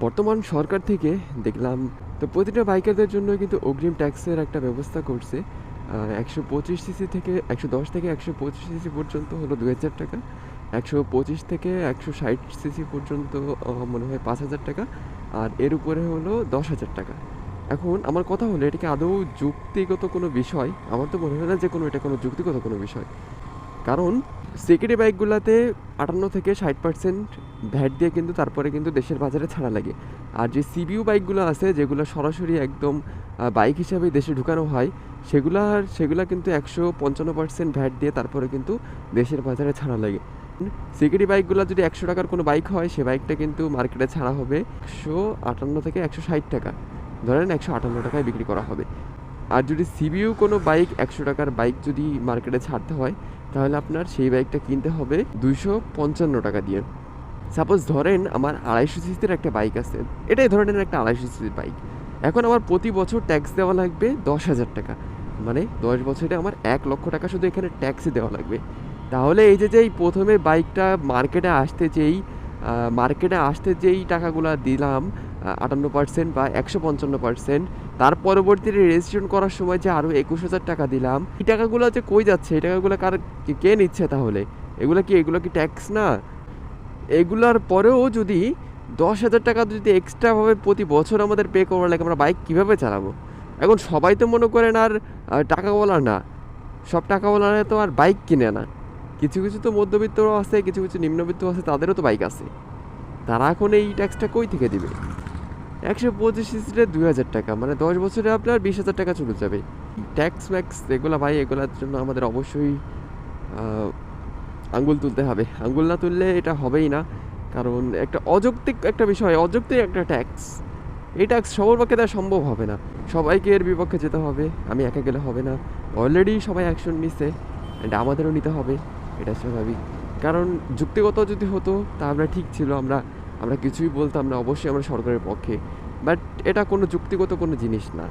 বর্তমান সরকার থেকে দেখলাম তো প্রতিটা বাইকারদের জন্য কিন্তু অগ্রিম ট্যাক্সের একটা ব্যবস্থা করছে। 125 সিসি থেকে 110 থেকে 125 সিসি পর্যন্ত হলো 2000 টাকা, 125 থেকে 160 সিসি পর্যন্ত মনে হয় 5000 টাকা, আর এর উপরে হলো 10,000 টাকা। এখন আমার কথা হলো এটা কি আদৌ যুক্তিগত কোনো বিষয়? আমার তো মনে হয় না যে এটা কোনো যুক্তিগত কোনো বিষয়। কারণ সিকিউরিটি বাইকগুলোতে 58 থেকে 60% ভ্যাট দিয়ে কিন্তু তারপরে কিন্তু দেশের বাজারে ছাড়া লাগে। আর যে সিবিইউ বাইকগুলো আছে যেগুলো সরাসরি একদম বাইক হিসাবে দেশে ঢুকানো হয়, সেগুলা কিন্তু 155% ভ্যাট দিয়ে তারপরে কিন্তু দেশের বাজারে ছাড়া লাগে। সিকিউরিটি বাইকগুলো যদি 100 টাকার কোনো বাইক হয়, সে বাইকটা কিন্তু মার্কেটে ছাড়া হবে 158 থেকে 160 টাকা, ধরেন 158 টাকায় বিক্রি করা হবে। আর যদি সিবিইউ কোনো বাইক 100 টাকার বাইক যদি মার্কেটে ছাড়তে হয়, তাহলে আপনার সেই বাইকটা কিনতে হবে 255 টাকা দিয়ে। সাপোজ ধরেন আমার 250 সিসির একটা বাইক আছে, এটাই ধরে নেন একটা 250 সিসির বাইক। এখন আমার প্রতি বছর ট্যাক্স দেওয়া লাগবে 10,000 টাকা, মানে 10 বছরে আমার 1,00,000 টাকা শুধু এখানে ট্যাক্সই দেওয়া লাগবে। তাহলে এই যে যেই প্রথমে বাইকটা মার্কেটে আসতে যেই টাকাগুলো দিলাম, 58% বা 155%, তার পরবর্তীতে রেজিস্ট্রেশন করার সময় যে আরও 21,000 টাকা দিলাম, এই টাকাগুলো যে কই যাচ্ছে? এই টাকাগুলো কে নিচ্ছে তাহলে? এগুলো কি ট্যাক্স না? এগুলার পরেও যদি 10,000 টাকা যদি এক্সট্রাভাবে প্রতি বছর আমাদের পে করা লাগে, আমরা বাইক কীভাবে চালাবো? এখন সবাই তো মনে করেন আর টাকাওয়ালা না, সব টাকাওয়ালারা তো আর বাইক কিনে না। কিছু কিছু তো মধ্যবিত্তও আছে, কিছু কিছু নিম্নবিত্ত আছে, তাদেরও তো বাইক আছে। তারা এখন এই ট্যাক্সটা কই থেকে দিবে? 125 সিসিতে 2,000 টাকা, মানে 10 বছরে আপনার 20,000 টাকা চলে যাবে। ট্যাক্স ম্যাক্স এগুলো ভাই, এগুলোর জন্য আমাদের অবশ্যই আঙ্গুল তুলতে হবে। আঙ্গুল না তুললে এটা হবেই না। কারণ একটা অযৌক্তিক একটা বিষয়, অযৌক্তিক একটা ট্যাক্স। এই ট্যাক্স সবার পক্ষে দেওয়া সম্ভব হবে না। সবাইকে এর বিপক্ষে যেতে হবে, আমি একা গেলে হবে না। অলরেডি সবাই অ্যাকশন নিছে, অ্যান্ড আমাদেরও নিতে হবে, এটা স্বাভাবিক। কারণ যুক্তিগত যদি হতো তা আমরা ঠিক ছিল, আমরা কিছুই বলতাম না, অবশ্যই আমরা সরকারের পক্ষে। বাট এটা কোনো যুক্তিগত কোনো জিনিস না।